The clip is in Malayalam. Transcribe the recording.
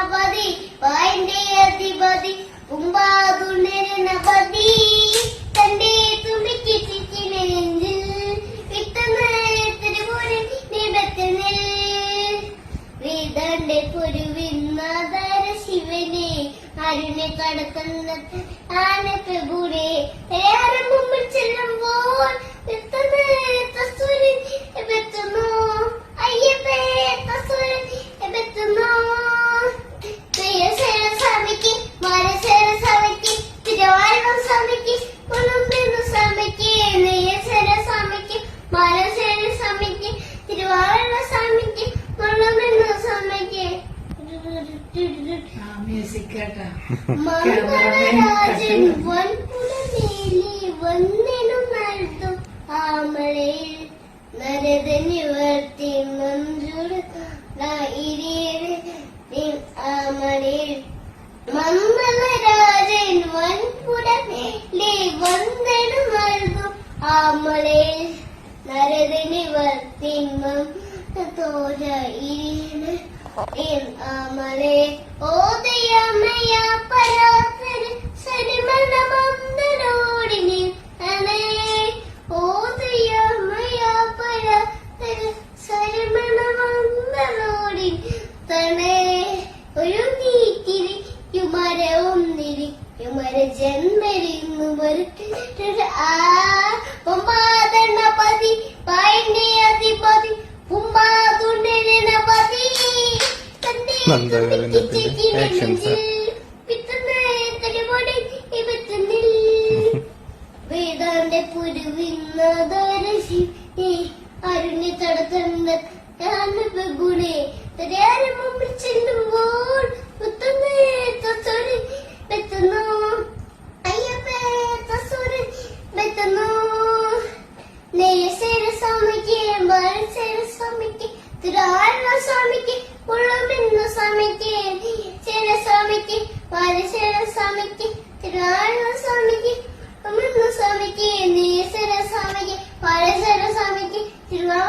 പതി വായന്റെ അധിപതി കുമ്പാതുണരണപതി തന്റെ തുമ്പിക്ക് ചിച്ചിനെഞ്ചിൽ വിട്ടുന്ന് തിരുവൂരിൽ നിബത്തനിൽ വേദന്റെ പൊരുവിന്നാദാര ശിവനെ അരുണെ കടക്കുന്ന ആനപ്രഭുരെ മുമ്പിൽ ചെല്ലുമ്പോൾ എത്തുന്നു അയ്യപ്പേ എത്തുന്നു സ്വാമിക്ക് മാരസേന സ്വാമിക്ക് തിരുവായൂർ സ്വാമിക്ക് കൊളുമ്പെന്നു സ്വാമിക്ക് നെയ്യസേന സ്വാമിക്ക് മാരസേന സ്വാമിക്ക് തിരുവായൂർ സ്വാമിക്ക് കൊളുമ്പെന്നു സ്വാമിക്ക് മംഗളരാജൻ വൻപുലമേലി വന്നെന്നു നൽകും ആമളയിൽ നരതനിവർത്തി മഞ്ജുള ആമളയിൽ മംഗളരാജൻ വൻപുലമേലി വന്നെന്നു നൽകും ആമളയിൽ നരതനിവർത്തി തോര ഇരീണ് അമലെ ഓദയമയ പരാത്രി സരിമണമന്ദരോടിനി അനേ ഓദയമയ പരാത്രി സരിമണമന്ദരോടി തനേ ഒരു നീറ്റിരി യുമരവും നിരി യുമര ജന്മരിന്നു മരുട്ടിട്ട് ആ ഒമ്പാദണപതി പായന്റെ അധിപതി കുമ്പാതുണരണപതി വേദാന്റെ പുരുവിന്നദർശി അരുണ്യ തടത്തുന്ന ഗുണേ മുമ്പിൽ ചെല്ലുമ്പോൾ എത്തുന്നു അയ്യപ്പേ എത്തുന്നു നെയ്യസേന സ്വാമിക്ക് മരസേന സ്വാമിക്ക് തിരുവായൂർ സ്വാമിക്ക് ഉള്ളുമെന്നു സ്വാമിക്ക് ചേന സ്വാമിക്ക് മരസേന സ്വാമിക്ക് തിരുവായൂർ സ്വാമിക്ക് ഉള്ളുമെന്നു സ്വാമിക്ക് നെയ്യസേന സ്വാമിക്ക് മരസേന സ്വാമിക്ക് തിരുവായൂർ